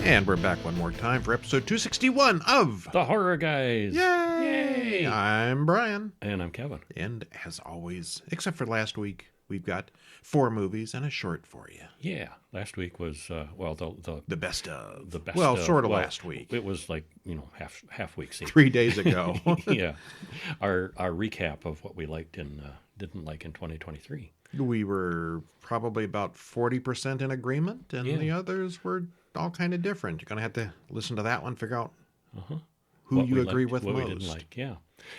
And we're back one more time for episode 261 of The Horror Guys. Yay! I'm Brian. And I'm Kevin. And as always, except for last week, we've got 4 movies and a short for you. Yeah, last week was the best of. The best. Well, of, sort of last week. It was like half week. 3 days ago. Yeah, our recap of what we liked and didn't like in 2023. We were probably about 40% in agreement, and the others were all kind of different. You're going to have to listen to that one, figure out who What you we agree liked, with what most. we didn't like. Yeah,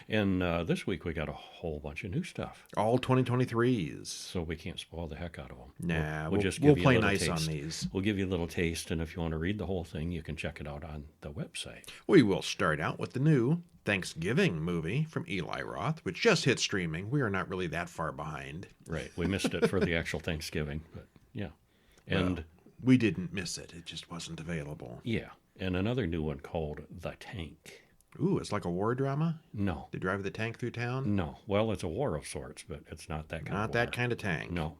and this week we got a whole bunch of new stuff, All 2023s. so we can't spoil the heck out of them. Nah, we'll just we'll give you play a little nice taste. on these. We'll give you a little taste, and if you want to read the whole thing, you can check it out on the website. We will start out with the new Thanksgiving movie from Eli Roth, which just hit streaming. We are not really that far behind. Right, we missed it for the actual Thanksgiving, but yeah, and. Well, we didn't miss it. It just wasn't available. Yeah, and another new one called The Tank. Ooh, it's like a war drama? No. They drive the tank through town? No. Well, it's a war of sorts, but it's not that kind of war. Not that kind of tank. No.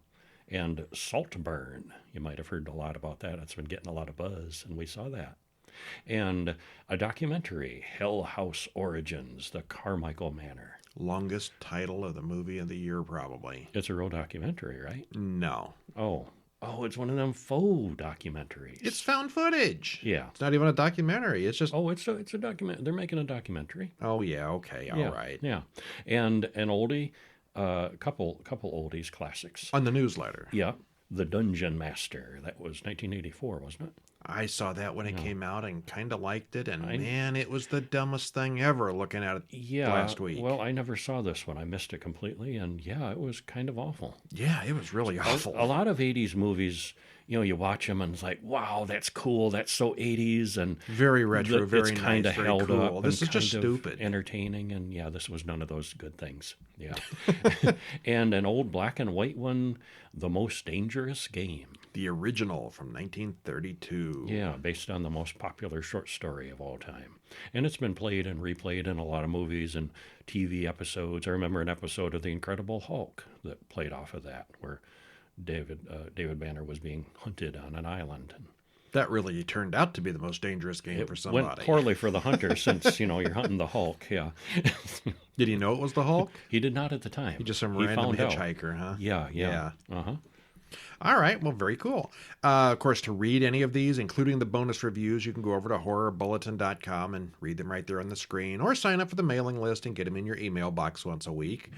And Saltburn. You might have heard a lot about that. It's been getting a lot of buzz, and we saw that. And a documentary, House Origins, the Carmichael Manor. Longest title of the movie of the year, probably. It's a real documentary, right? No. Oh, it's one of them faux documentaries. It's found footage. Yeah. It's not even a documentary. It's just... Oh, it's a document. They're making a documentary. Oh, yeah, okay, all right. Yeah. And an oldie, couple oldies classics. On the newsletter. Yeah. The Dungeonmaster. That was 1984, wasn't it? I saw that when it came out and kind of liked it, and man, it was the dumbest thing ever looking at it last week. Well, I never saw this one. I missed it completely, and yeah, it was kind of awful. Yeah, it was really awful. A lot of 80s movies, you watch them and it's like, wow, that's cool. That's so 80s. And very retro, very it's kind nice, of very held cool. up. This is and just kind of stupid. Entertaining, and yeah, this was none of those good things. Yeah. And an old black and white one, The Most Dangerous Game. The original from 1932. Yeah, based on the most popular short story of all time. And it's been played and replayed in a lot of movies and TV episodes. I remember an episode of The Incredible Hulk that played off of that, where David Banner was being hunted on an island. And that really turned out to be the most dangerous game for somebody. Went poorly for the hunter since, you're hunting the Hulk, yeah. Did he know it was the Hulk? He did not at the time. He just some random hitchhiker, huh? Yeah. Uh-huh. All right, well, very cool. Of course, to read any of these, including the bonus reviews, you can go over to horrorbulletin.com and read them right there on the screen, or sign up for the mailing list and get them in your email box once a week.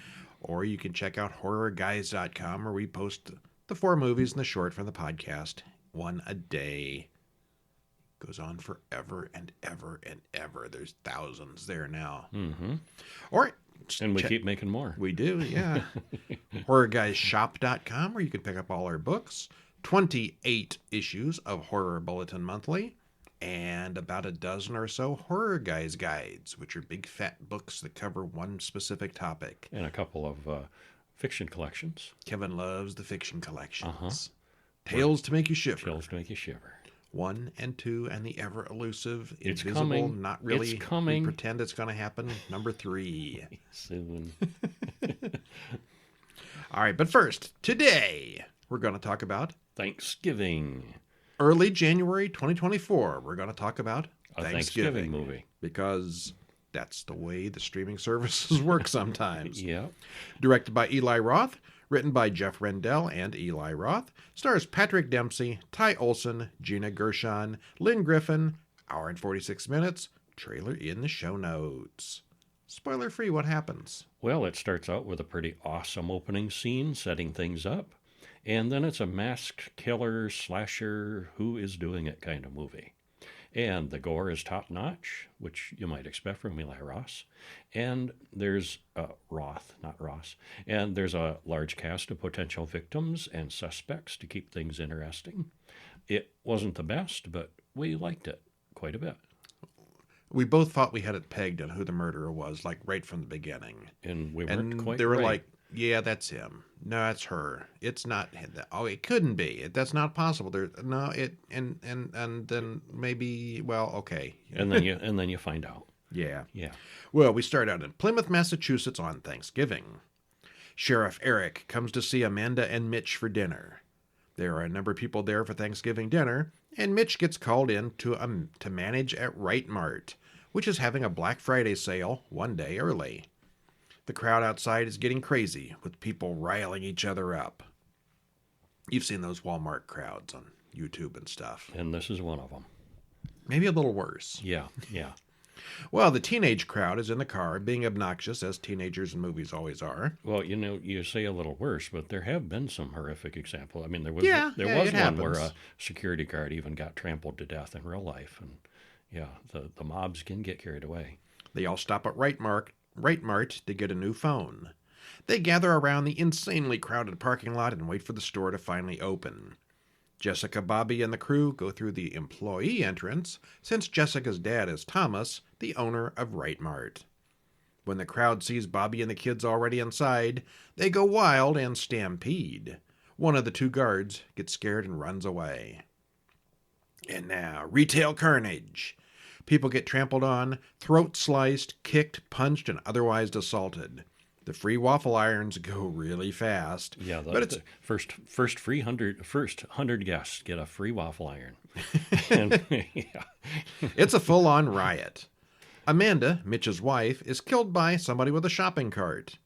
Or you can check out horrorguys.com, where we post the 4 movies and the short from the podcast, one a day. Goes on forever and ever and ever. There's thousands there now. Mm-hmm. Or and we keep making more. We do, yeah. HorrorGuysShop.com, where you can pick up all our books. 28 issues of Horror Bulletin Monthly, and about a dozen or so Horror Guys guides, which are big fat books that cover one specific topic. And a couple of fiction collections. Kevin loves the fiction collections. Tales to Make You Shiver. Tales to Make You Shiver. 1 and 2, and the ever elusive, it's invisible, coming. not really. It's coming. We pretend it's going to happen. Number 3. Soon. All right, but first, today, we're going to talk about Thanksgiving. Early January 2024, we're going to talk about a Thanksgiving movie. Because that's the way the streaming services work sometimes. Yeah. Directed by Eli Roth. Written by Jeff Rendell and Eli Roth. Stars Patrick Dempsey, Ty Olson, Gina Gershon, Lynn Griffin. Hour and 46 minutes. Trailer in the show notes. Spoiler free, what happens? Well, it starts out with a pretty awesome opening scene, setting things up. And then it's a masked killer, slasher, who is doing it kind of movie. And the gore is top-notch, which you might expect from Eli Roth. And there's Roth, not Ross. And there's a large cast of potential victims and suspects to keep things interesting. It wasn't the best, but we liked it quite a bit. We both thought we had it pegged on who the murderer was, like right from the beginning. And we weren't quite they were right. like, yeah, that's him. No, that's her. It's not. Oh, it couldn't be. That's not possible. And then maybe. Well, okay. And then you find out. Yeah. Yeah. Well, we start out in Plymouth, Massachusetts on Thanksgiving. Sheriff Eric comes to see Amanda and Mitch for dinner. There are a number of people there for Thanksgiving dinner, and Mitch gets called in to manage at Right Mart, which is having a Black Friday sale one day early. The crowd outside is getting crazy, with people riling each other up. You've seen those Walmart crowds on YouTube and stuff. And this is one of them. Maybe a little worse. Yeah, yeah. Well, the teenage crowd is in the car, being obnoxious, as teenagers in movies always are. Well, you say a little worse, but there have been some horrific examples. I mean, there was it one where happens. a security guard even got trampled to death in real life. And yeah, the mobs can get carried away. They all stop at Right Mart to get a new phone. They gather around the insanely crowded parking lot and wait for the store to finally open. Jessica, Bobby, and the crew go through the employee entrance, since Jessica's dad is Thomas, the owner of Right Mart. When the crowd sees Bobby and the kids already inside, they go wild and stampede. One of the two guards gets scared and runs away. And now, retail carnage. People get trampled on, throat sliced, kicked, punched, and otherwise assaulted. The free waffle irons go really fast. Yeah, but it's the first 100 guests get a free waffle iron. And, yeah. It's a full-on riot. Amanda, Mitch's wife, is killed by somebody with a shopping cart.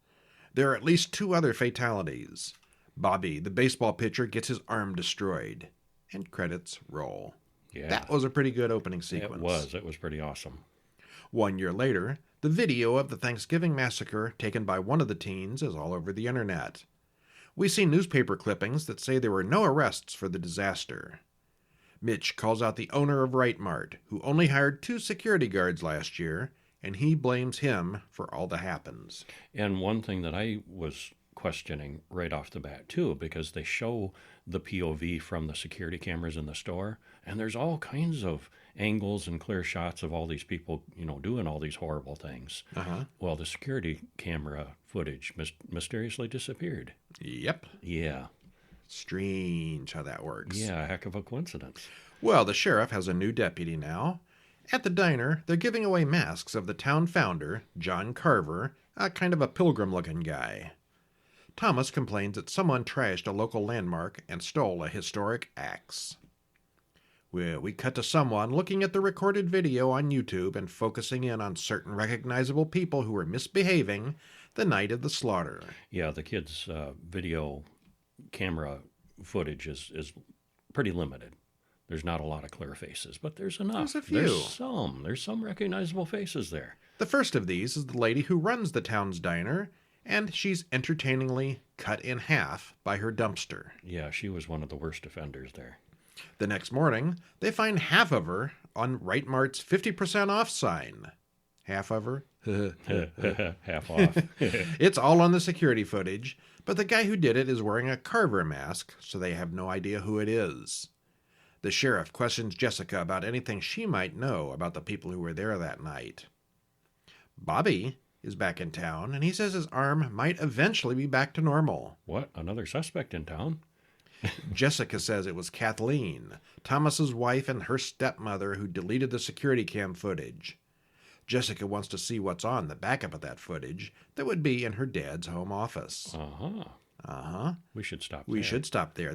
There are at least 2 other fatalities. Bobby, the baseball pitcher, gets his arm destroyed. And credits roll. Yeah. That was a pretty good opening sequence. It was pretty awesome. 1 year later, the video of the Thanksgiving massacre taken by one of the teens is all over the internet. We see newspaper clippings that say there were no arrests for the disaster. Mitch calls out the owner of Right Mart, who only hired 2 security guards last year, and he blames him for all that happens. And one thing that I was questioning right off the bat, too, because they show the POV from the security cameras in the store, and there's all kinds of angles and clear shots of all these people, doing all these horrible things. Uh-huh. Well, the security camera footage mysteriously disappeared. Yep. Yeah. Strange how that works. Yeah, a heck of a coincidence. Well, the sheriff has a new deputy now. At the diner, they're giving away masks of the town founder, John Carver, a kind of a pilgrim-looking guy. Thomas complains that someone trashed a local landmark and stole a historic axe. Well, we cut to someone looking at the recorded video on YouTube and focusing in on certain recognizable people who were misbehaving the night of the slaughter. Yeah, the kids' video camera footage is pretty limited. There's not a lot of clear faces, but there's enough. There's a few. There's some recognizable faces there. The first of these is the lady who runs the town's diner, and she's entertainingly cut in half by her dumpster. Yeah, she was one of the worst offenders there. The next morning, they find half of her on Right Mart's 50% off sign. Half of her? Half off. It's all on the security footage, but the guy who did it is wearing a Carver mask, so they have no idea who it is. The sheriff questions Jessica about anything she might know about the people who were there that night. Bobby is back in town, and he says his arm might eventually be back to normal. What? Another suspect in town? Jessica says it was Kathleen, Thomas's wife and her stepmother, who deleted the security cam footage. Jessica wants to see what's on the backup of that footage that would be in her dad's home office. Uh-huh. We should stop there. We should stop there.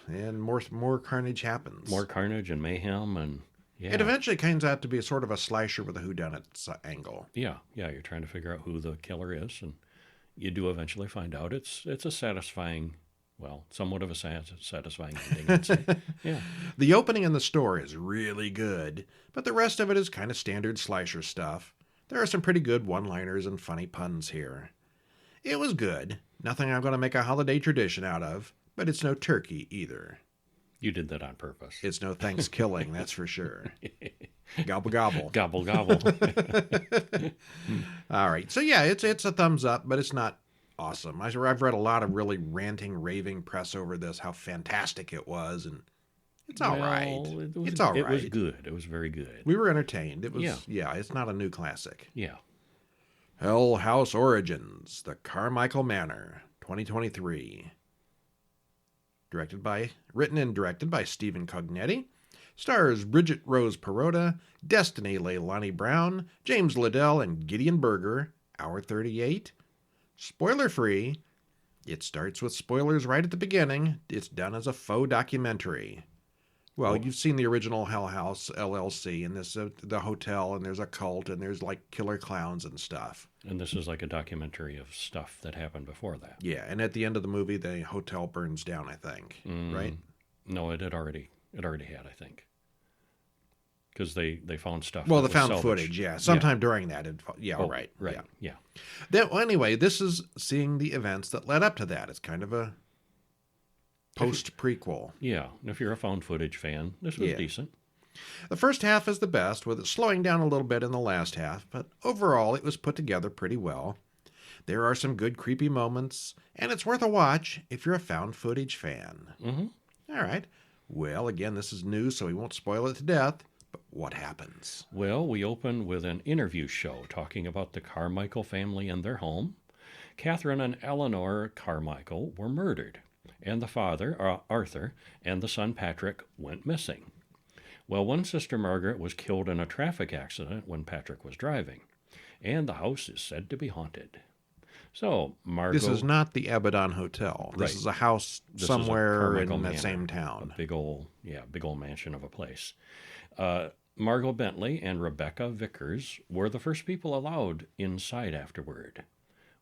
And more carnage happens. More carnage and mayhem and yeah. It eventually comes out to be a sort of a slasher with a whodunit angle. Yeah, you're trying to figure out who the killer is, and you do eventually find out. It's a satisfying, somewhat of a satisfying ending, I'd say. Yeah. The opening in the store is really good, but the rest of it is kind of standard slasher stuff. There are some pretty good one-liners and funny puns here. It was good. Nothing I'm going to make a holiday tradition out of, but it's no turkey either. You did that on purpose. It's no Thanksgiving, that's for sure. Gobble, gobble. Gobble, gobble. All right. So, yeah, it's a thumbs up, but it's not awesome. I've read a lot of really ranting, raving press over this, how fantastic it was, and it's all right. It's all right. It was good. It was very good. We were entertained. It was, it's not a new classic. Yeah. House Origins, The Carmichael Manor, 2023. Written and directed by Stephen Cognetti. Stars Bridget Rose Perota, Destiny Leilani Brown, James Liddell, and Gideon Berger. Hour 38. Spoiler free. It starts with spoilers right at the beginning. It's done as a faux documentary. Well, Oh. you've seen the original House LLC, and this the hotel, and there's a cult, and there's like killer clowns and stuff. And this is like a documentary of stuff that happened before that. Yeah, and at the end of the movie, the hotel burns down, I think, right? No, it already had, I think. Because they found stuff. Well, that the was found salvaged. footage, yeah. Sometime during that. Right. Right, Yeah. yeah. Well, anyway, this is seeing the events that led up to that. It's kind of a post-prequel. Yeah, and if you're a found footage fan, this was Yeah. decent. The first half is the best, with it slowing down a little bit in the last half, but overall it was put together pretty well. There are some good creepy moments, and it's worth a watch if you're a found footage fan. Mm-hmm. All right. Well, again, this is new, so we won't spoil it to death, but what happens? Well, we open with an interview show talking about the Carmichael family and their home. Catherine and Eleanor Carmichael were murdered, and the father, Arthur, and the son, Patrick, went missing. Well, one sister, Margaret, was killed in a traffic accident when Patrick was driving, and the house is said to be haunted. So, Margot... This is not the Abaddon Hotel. This Right. is a house This is a somewhere Carmichael in that Manor, same town. A big old mansion of a place. Margot Bentley and Rebecca Vickers were the first people allowed inside afterward.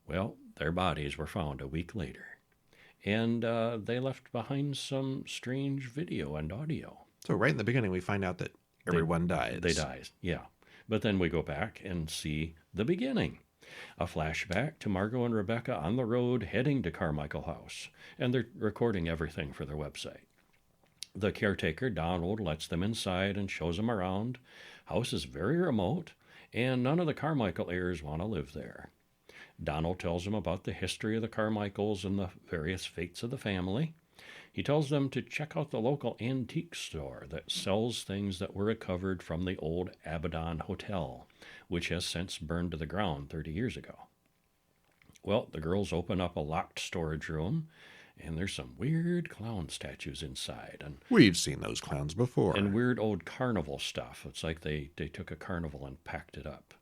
Well, their bodies were found a week later, and they left behind some strange video and audio. So right in the beginning, we find out that everyone dies. They died, yeah. But then we go back and see the beginning. A flashback to Margot and Rebecca on the road heading to Carmichael House, and they're recording everything for their website. The caretaker, Donald, lets them inside and shows them around. House is very remote, and none of the Carmichael heirs want to live there. Donald tells them about the history of the Carmichaels and the various fates of the family. He tells them to check out the local antique store that sells things that were recovered from the old Abaddon Hotel, which has since burned to the ground 30 years ago. Well, the girls open up a locked storage room, and there's some weird clown statues inside. We've seen those clowns before. And weird old carnival stuff. It's like they took a carnival and packed it up.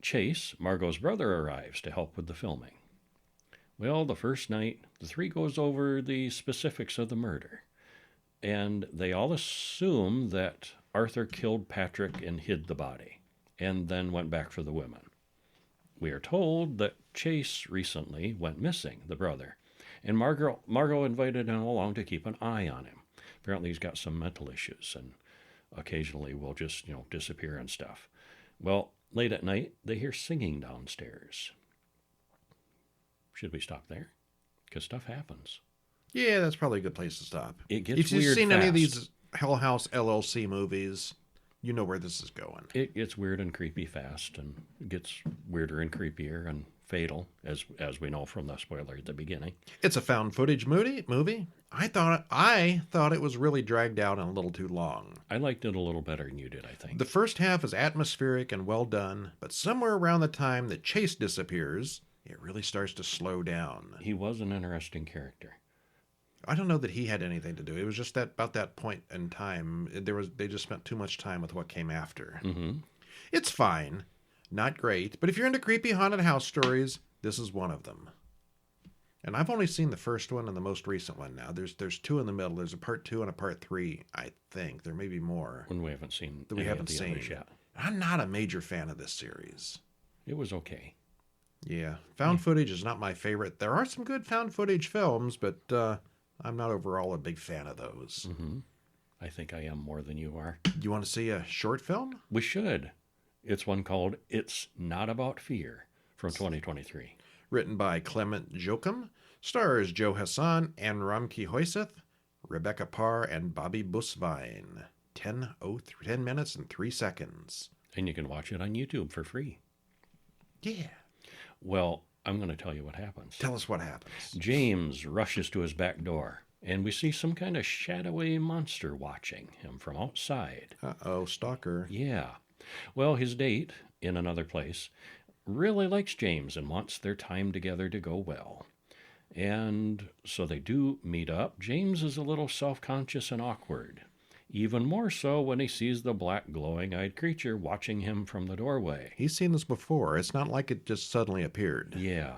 Chase, Margot's brother, arrives to help with the filming. Well, the first night, the three goes over the specifics of the murder, and they all assume that Arthur killed Patrick and hid the body, and then went back for the women. We are told that Chase recently went missing, the brother, and Margot invited him along to keep an eye on him. Apparently he's got some mental issues, and occasionally will just, disappear and stuff. Well, late at night, they hear singing downstairs. Should we stop there? Because stuff happens. Yeah, that's probably a good place to stop. It gets if you've weird seen any of fast. these Hell House LLC movies, you know where this is going. It gets weird and creepy fast, and it gets weirder and creepier and fatal, as we know from the spoiler at the beginning. It's a found footage movie. I thought it was really dragged out and a little too long. I liked it a little better than you did, I think. The first half is atmospheric and well done, but somewhere around the time that Chase disappears, it really starts to slow down. He was an interesting character. I don't know that he had anything to do. It was just that about that point in time, they just spent too much time with what came after. Mm-hmm. It's fine, not great, but if you're into creepy haunted house stories, this is one of them. And I've only seen the first one and the most recent one now. There's two in the middle. There's a part 2 and a part 3, I think. There may be more. When we haven't seen That we any haven't of the others seen. yet. I'm not a major fan of this series. It was okay. Yeah, found footage is not my favorite. There are some good found footage films, but I'm not overall a big fan of those. Mm-hmm. I think I am more than you are. You want to see a short film? We should. It's one called It's Not About Fear from 2023. Written by Clement Joachim, stars Joe Hassan and Ramki Hoyseth, Rebecca Parr, and Bobby Busvine. 10 minutes and 3 seconds. And you can watch it on YouTube for free. Yeah. Well, I'm going to tell you what happens. Tell us what happens. James rushes to his back door, and we see some kind of shadowy monster watching him from outside. Uh-oh, stalker. Yeah. Well, his date, in another place, really likes James and wants their time together to go well. And so they do meet up. James is a little self-conscious and awkward. Even more so when he sees the black glowing-eyed creature watching him from the doorway. He's seen this before. It's not like it just suddenly appeared. Yeah.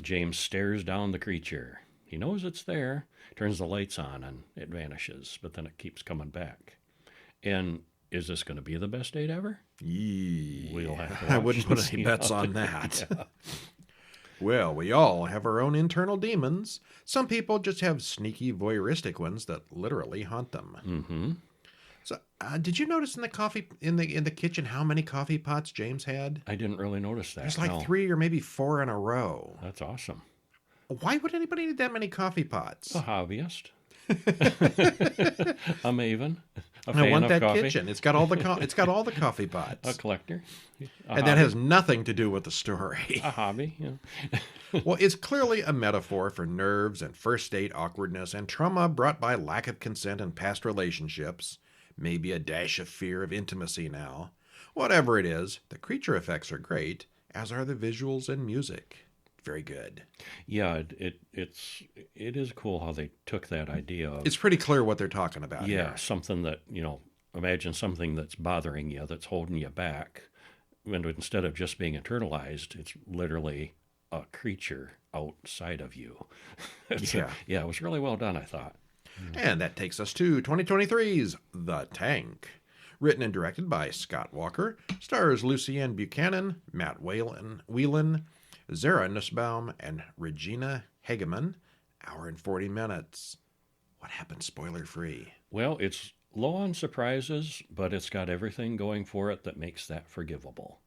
James stares down the creature. He knows it's there, turns the lights on, and it vanishes, but then it keeps coming back. And is this going to be the best date ever? We'll have to watch I wouldn't put and any see bets how on they- that. Yeah. Well, we all have our own internal demons. Some people just have sneaky voyeuristic ones that literally haunt them. Mm-hmm. So, did you notice in the coffee in the kitchen how many coffee pots James had? I didn't really notice that. There's like no. 3 or maybe 4 in a row. That's awesome. Why would anybody need that many coffee pots? A hobbyist. A maven. A I fan want of that coffee. kitchen. It's got all the coffee A pots, collector. A and that hobby. has nothing to do with the story. A hobby. Yeah. Well, it's clearly a metaphor for nerves and first date awkwardness and trauma brought by lack of consent in past relationships. Maybe a dash of fear of intimacy now. Whatever it is, the creature effects are great, as are the visuals and music. Very good. Yeah, it is cool how they took that idea of It's pretty clear what they're talking about here. something that, imagine something that's bothering you, that's holding you back. And instead of just being internalized, it's literally a creature outside of you. Yeah. It was really well done, I thought. And that takes us to 2023's The Tank. Written and directed by Scott Walker, stars Lucienne Buchanan, Matt Whelan, Zara Nussbaum, and Regina Hageman. Hour and 40 minutes. What happened spoiler-free? Well, it's low on surprises, but it's got everything going for it that makes that forgivable.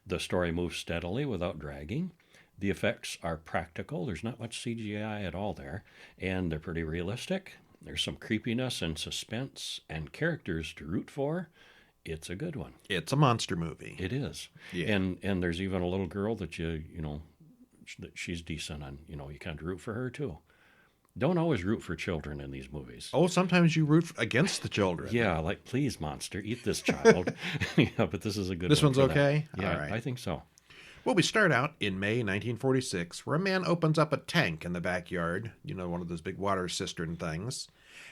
The story moves steadily without dragging. The effects are practical. There's not much CGI at all there, and they're pretty realistic. There's some creepiness and suspense and characters to root for. It's a good one. It's a monster movie. It is. Yeah. And there's even a little girl that that she's decent and, you kind of root for her too. Don't always root for children in these movies. Oh, sometimes you root against the children. Yeah, like, please, monster, eat this child. Yeah, but this is a good This one one's for that. okay? Yeah, All right. I think so. Well, we start out in May 1946, where a man opens up a tank in the backyard, one of those big water cistern things,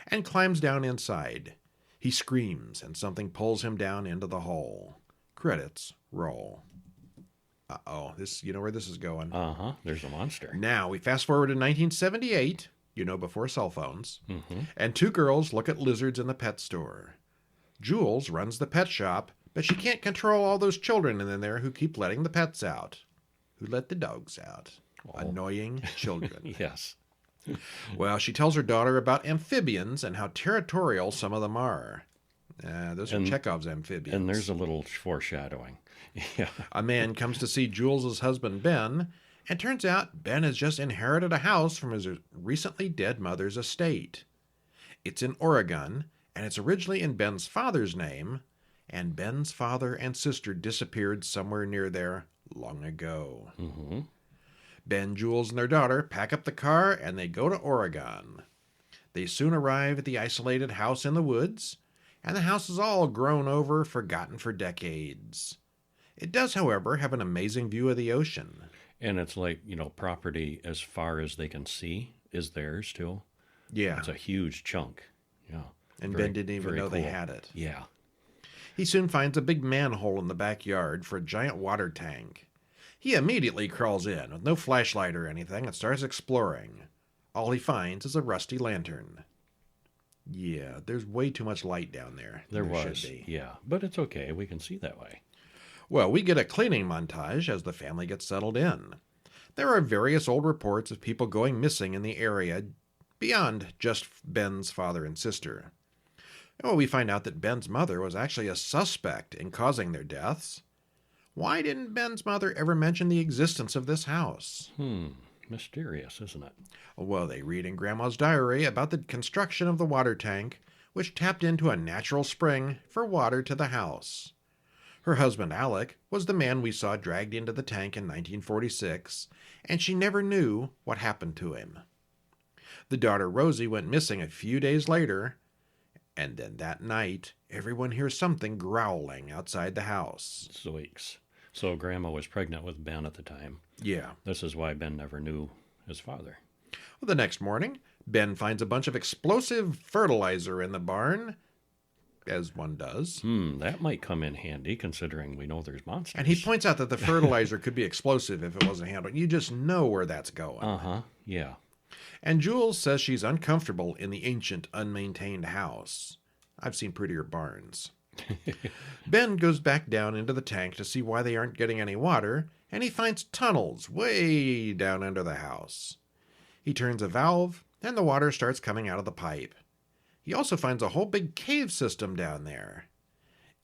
and climbs down inside. He screams, and something pulls him down into the hole. Credits roll. Uh-oh, you know where this is going. Uh-huh, there's a monster. Now, we fast forward to 1978, before cell phones, Mm-hmm. and 2 girls look at lizards in the pet store. Jules runs the pet shop, but she can't control all those children in there who keep letting the pets out. Who let the dogs out? Oh. Annoying children. Yes. Well, she tells her daughter about amphibians and how territorial some of them are. Those are And- Chekhov's amphibians. And there's a little foreshadowing. Yeah. A man comes to see Jules's husband, Ben, and turns out Ben has just inherited a house from his recently dead mother's estate. It's in Oregon, and it's originally in Ben's father's name, and Ben's father and sister disappeared somewhere near there long ago. Mm-hmm. Ben, Jules, and their daughter pack up the car, and they go to Oregon. They soon arrive at the isolated house in the woods, and the house is all grown over, forgotten for decades. It does, however, have an amazing view of the ocean. And it's like, property as far as they can see is theirs too. Yeah, It's a huge chunk. Yeah. and Very- Ben didn't even very know they cool. had it. Yeah. He soon finds a big manhole in the backyard for a giant water tank. He immediately crawls in with no flashlight or anything and starts exploring. All he finds is a rusty lantern. Yeah, there's way too much light down there. There should was. be. Yeah. But it's okay. We can see that way. Well, we get a cleaning montage as the family gets settled in. There are various old reports of people going missing in the area beyond just Ben's father and sister. Well, we find out that Ben's mother was actually a suspect in causing their deaths. Why didn't Ben's mother ever mention the existence of this house? Mysterious, isn't it? Well, they read in Grandma's diary about the construction of the water tank, which tapped into a natural spring for water to the house. Her husband, Alec, was the man we saw dragged into the tank in 1946, and she never knew what happened to him. The daughter, Rosie, went missing a few days later, and then that night, everyone hears something growling outside the house. Zoinks. So Grandma was pregnant with Ben at the time. Yeah. This is why Ben never knew his father. Well, the next morning, Ben finds a bunch of explosive fertilizer in the barn. as one does. That might come in handy considering we know there's monsters. And he points out that the fertilizer could be explosive if it wasn't handled. You just know where that's going. Uh-huh, yeah. And Jules says she's uncomfortable in the ancient, unmaintained house. I've seen prettier barns. Ben goes back down into the tank to see why they aren't getting any water, and he finds tunnels way down under the house. He turns a valve, and the water starts coming out of the pipe. He also finds a whole big cave system down there.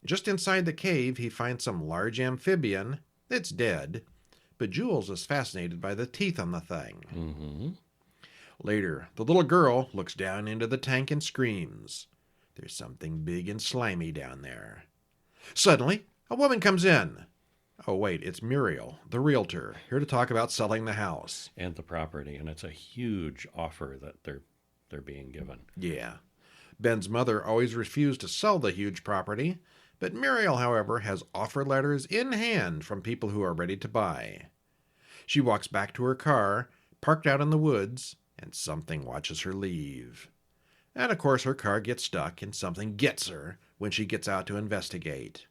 Just inside the cave, he finds some large amphibian that's dead, but Jules is fascinated by the teeth on the thing. Mm-hmm. Later, the little girl looks down into the tank and screams. There's something big and slimy down there. Suddenly, a woman comes in. Oh, wait, it's Muriel, the realtor, here to talk about selling the house. And the property, and it's a huge offer that they're being given. Yeah. Ben's mother always refused to sell the huge property, but Muriel, however, has offer letters in hand from people who are ready to buy. She walks back to her car, parked out in the woods, and something watches her leave. And of course her car gets stuck and something gets her when she gets out to investigate.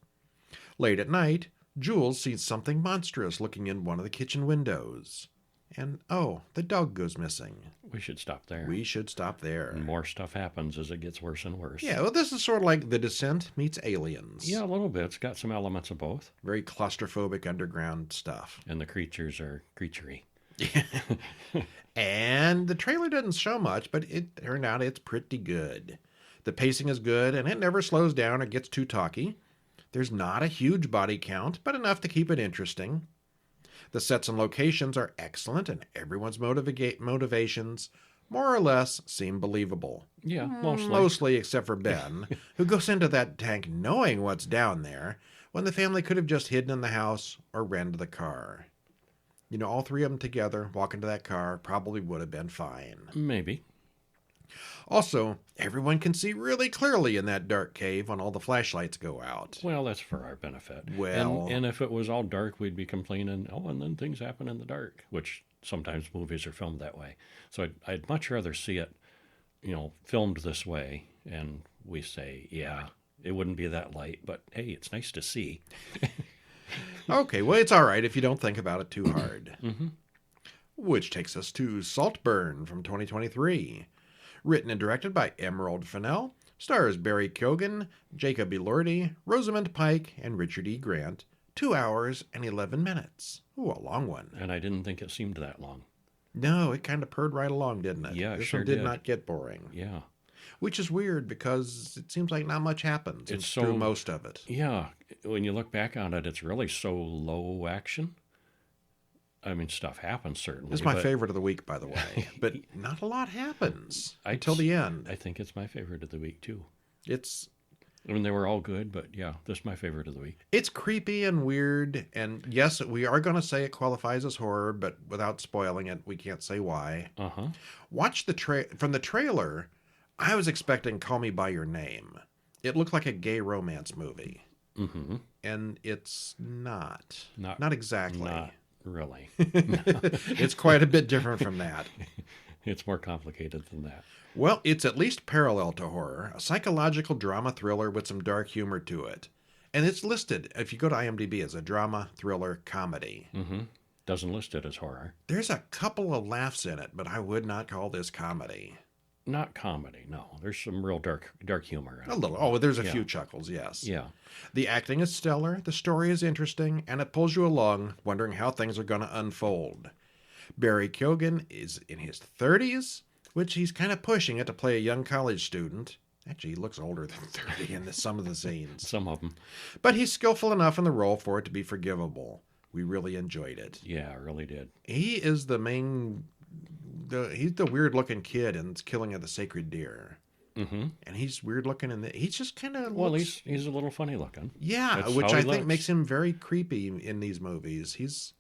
Late at night, Jules sees something monstrous looking in one of the kitchen windows. And oh, the dog goes missing. We should stop there. We should stop there. And more stuff happens as it gets worse and worse. Yeah, well, this is sort of like The Descent meets Aliens. Yeah, a little bit. It's got some elements of both. Very claustrophobic underground stuff. And the creatures are creaturey. And the trailer doesn't show much, but it turned out it's pretty good. The pacing is good, and it never slows down or gets too talky. There's not a huge body count, but enough to keep it interesting. The sets and locations are excellent, and everyone's motivations more or less seem believable. Yeah, mostly. Mostly except for Ben, who goes into that tank knowing what's down there, when the family could have just hidden in the house or ran to the car. You know, all three of them together, walking to that car, probably would have been fine. Maybe. Also, everyone can see really clearly in that dark cave when all the flashlights go out. Well, that's for our benefit. Well... And if it was all dark, we'd be complaining, and then things happen in the dark, which sometimes movies are filmed that way. So I'd much rather see it, filmed this way, and we say, yeah, it wouldn't be that light, but hey, it's nice to see. Okay, well, it's all right if you don't think about it too hard. Mm-hmm. Which takes us to Saltburn from 2023. Written and directed by Emerald Fennell, stars Barry Keoghan, Jacob Elordi, Rosamund Pike, and Richard E. Grant. 2 hours and 11 minutes. Ooh, a long one. And I didn't think it seemed that long. No, it kind of purred right along, didn't it? Yeah, it this sure one did did. not get boring. Yeah. Which is weird because it seems like not much happens through most of it. Yeah. When you look back on it, it's really so low action. I mean, stuff happens, certainly. It's my favorite of the week, by the way. But not a lot happens until the end. I think it's my favorite of the week, too. I mean, they were all good, but yeah, this is my favorite of the week. It's creepy and weird. And yes, we are going to say it qualifies as horror, but without spoiling it, we can't say why. Uh-huh. Watch from the trailer, I was expecting Call Me By Your Name. It looked like a gay romance movie. Mm-hmm. And it's not. Not exactly. Not really. It's quite a bit different from that. It's more complicated than that. Well, it's at least parallel to horror, a psychological drama thriller with some dark humor to it. And it's listed, if you go to IMDb, as a drama, thriller, comedy. Mm-hmm. Doesn't list it as horror. There's a couple of laughs in it, but I would not call this comedy. Not comedy, no. There's some real dark humor. A little. Oh, there's a few chuckles, yes. Yeah. The acting is stellar, the story is interesting, and it pulls you along, wondering how things are going to unfold. Barry Keoghan is in his 30s, which he's kind of pushing it to play a young college student. Actually, he looks older than 30 in some of the scenes. Some of them. But he's skillful enough in the role for it to be forgivable. We really enjoyed it. Yeah, I really did. He is he's the weird-looking kid in Killing of the Sacred Deer. Mm-hmm. And he's weird-looking in he's just kind of... Well, he's a little funny-looking. Yeah, That's which how I he think looks. makes him very creepy in these movies. He's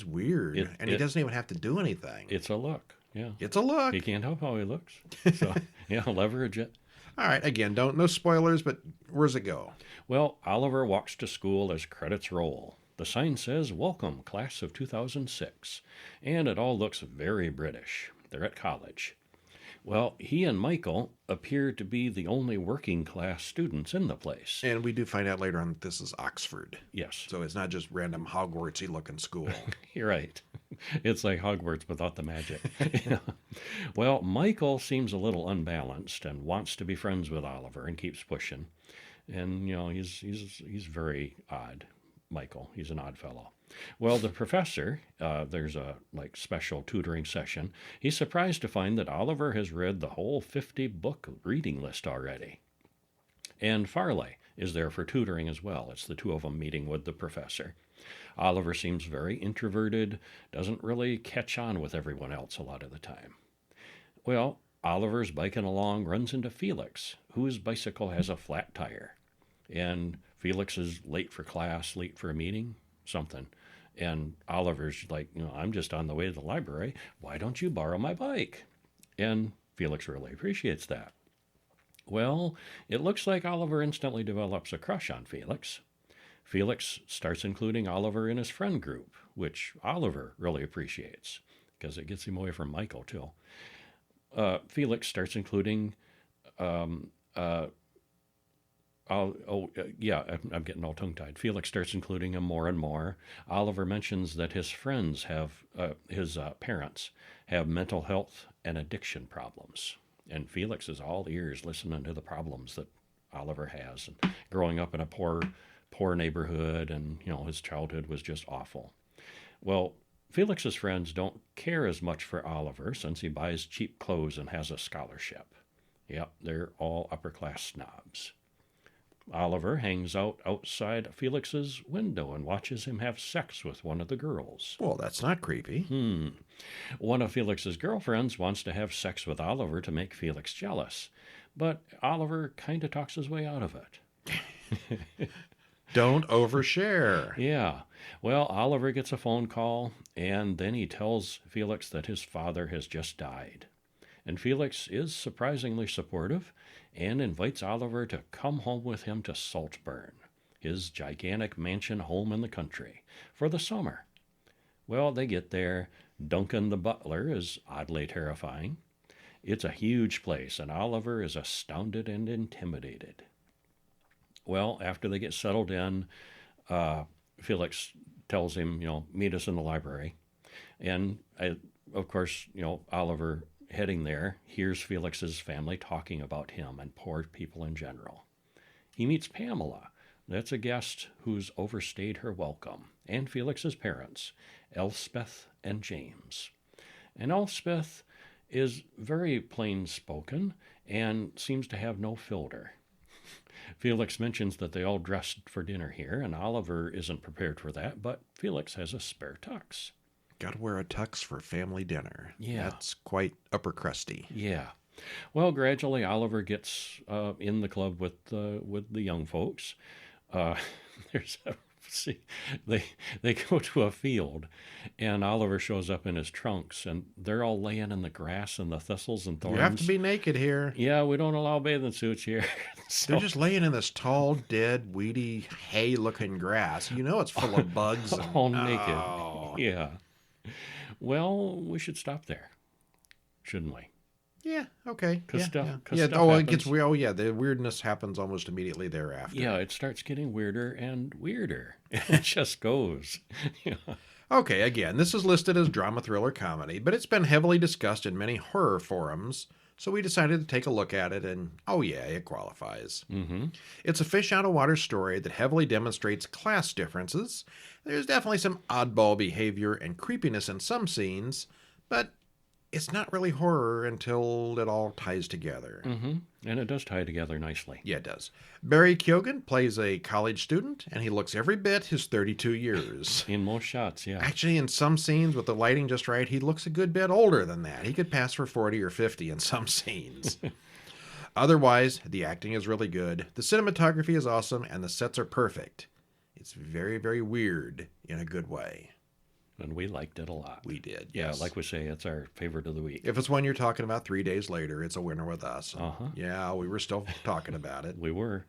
weird, and he doesn't even have to do anything. It's a look, yeah. It's a look. He can't help how he looks. So, yeah, leverage it. All right, again, no spoilers, but where's it go? Well, Oliver walks to school as credits roll. The sign says, "Welcome, class of 2006." And it all looks very British. They're at college. Well, he and Michael appear to be the only working class students in the place. And we do find out later on that this is Oxford. Yes, So it's not just random Hogwartsy looking school. you're right. It's like Hogwarts without the magic. Yeah. Well, Michael seems a little unbalanced and wants to be friends with Oliver and keeps pushing. And he's very odd. Michael, he's an odd fellow. Well, the professor, there's a special tutoring session. He's surprised to find that Oliver has read the whole 50-book reading list already. And Farley is there for tutoring as well. It's the two of them meeting with the professor. Oliver seems very introverted, doesn't really catch on with everyone else a lot of the time. Well, Oliver's biking along, runs into Felix, whose bicycle has a flat tire. And Felix is late for class, late for a meeting, something. And Oliver's like, I'm just on the way to the library. Why don't you borrow my bike? And Felix really appreciates that. Well, it looks like Oliver instantly develops a crush on Felix. Felix starts including Oliver in his friend group, which Oliver really appreciates because it gets him away from Michael, too. Felix starts including I'm getting all tongue-tied. Felix starts including him more and more. Oliver mentions that his friends his parents have mental health and addiction problems. And Felix is all ears listening to the problems that Oliver has. And growing up in a poor neighborhood, and, his childhood was just awful. Well, Felix's friends don't care as much for Oliver since he buys cheap clothes and has a scholarship. Yep, they're all upper-class snobs. Oliver hangs out outside Felix's window and watches him have sex with one of the girls. Well, that's not creepy. One of Felix's girlfriends wants to have sex with Oliver to make Felix jealous, but Oliver kind of talks his way out of it. Don't overshare. Yeah. Well, Oliver gets a phone call, and then he tells Felix that his father has just died. And Felix is surprisingly supportive and invites Oliver to come home with him to Saltburn, his gigantic mansion home in the country, for the summer. Well, they get there. Duncan the butler is oddly terrifying. It's a huge place, and Oliver is astounded and intimidated. Well, after they get settled in, Felix tells him, meet us in the library. And, of course, Oliver, heading there, hears Felix's family talking about him and poor people in general. He meets Pamela. That's a guest who's overstayed her welcome, and Felix's parents, Elspeth and James. And Elspeth is very plain-spoken and seems to have no filter. Felix mentions that they all dressed for dinner here, and Oliver isn't prepared for that, but Felix has a spare tux. Got to wear a tux for family dinner. Yeah. That's quite upper crusty. Yeah. Well, gradually Oliver gets in the club with the young folks. They go to a field, and Oliver shows up in his trunks, and they're all laying in the grass and the thistles and thorns. You have to be naked here. Yeah, we don't allow bathing suits here. They're just laying in this tall, dead, weedy, hay-looking grass. It's full of bugs. All naked. Yeah. Well, we should stop there, shouldn't we? Yeah, okay. Stuff it gets weird. Oh, yeah, the weirdness happens almost immediately thereafter. Yeah, it starts getting weirder and weirder. It just goes. Yeah. Okay, again, this is listed as drama, thriller, comedy, but it's been heavily discussed in many horror forums, so we decided to take a look at it, and it qualifies. Mm-hmm. It's a fish-out-of-water story that heavily demonstrates class differences. There's definitely some oddball behavior and creepiness in some scenes, but it's not really horror until it all ties together. Mm-hmm. And it does tie together nicely. Yeah, it does. Barry Keoghan plays a college student, and he looks every bit his 32 years. In most shots, yeah. Actually, in some scenes with the lighting just right, he looks a good bit older than that. He could pass for 40 or 50 in some scenes. Otherwise, the acting is really good, the cinematography is awesome, and the sets are perfect. It's very, very weird in a good way. And we liked it a lot. We did, yeah, yes. Like we say, it's our favorite of the week. If it's one you're talking about 3 days later, it's a winner with us. Uh-huh. Yeah, we were still talking about it. We were.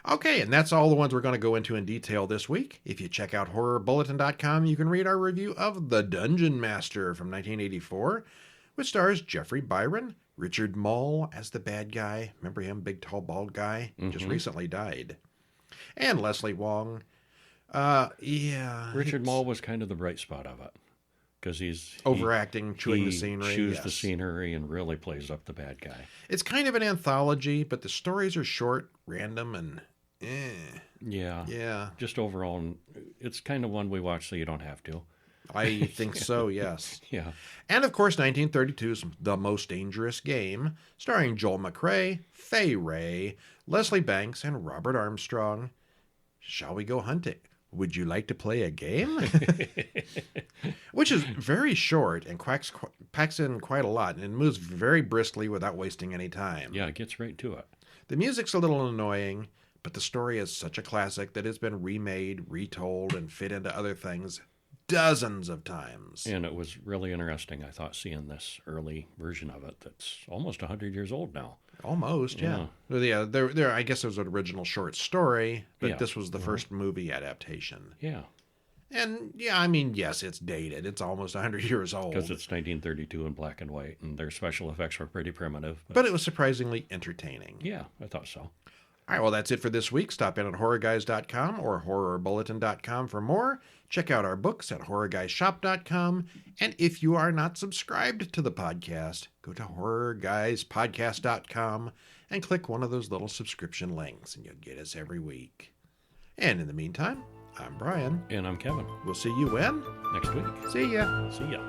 Okay, and that's all the ones we're going to go into in detail this week. If you check out HorrorBulletin.com, you can read our review of The Dungeonmaster from 1984, which stars Jeffrey Byron, Richard Mull as the bad guy. Remember him? Big, tall, bald guy. Just recently died. And Leslie Wong. Yeah. Richard Mull was kind of the bright spot of it. Because he's overacting, chewing the scenery. He chews the scenery and really plays up the bad guy. It's kind of an anthology, but the stories are short, random, and Yeah. Just overall, it's kind of one we watch so you don't have to. I think so, yes. Yeah. And of course, 1932's The Most Dangerous Game, starring Joel McCrea, Fay Wray, Leslie Banks, and Robert Armstrong. Shall we go hunting? Would you like to play a game? Which is very short and packs in quite a lot and moves very briskly without wasting any time. Yeah, it gets right to it. The music's a little annoying, but the story is such a classic that it's been remade, retold, and fit into other things dozens of times. And it was really interesting, I thought, seeing this early version of it that's almost 100 years old now. Almost, yeah. Yeah, there. I guess there was an original short story, but this was the first movie adaptation. Yeah. And, yeah, I mean, yes, it's dated. It's almost 100 years old. Because it's 1932 in black and white, and their special effects were pretty primitive. But it was surprisingly entertaining. Yeah, I thought so. All right, well, that's it for this week. Stop in at horrorguys.com or horrorbulletin.com for more. Check out our books at horrorguyshop.com. And if you are not subscribed to the podcast, go to horrorguyspodcast.com and click one of those little subscription links, and you'll get us every week. And in the meantime, I'm Brian. And I'm Kevin. We'll see you when? Next week. See ya. See ya.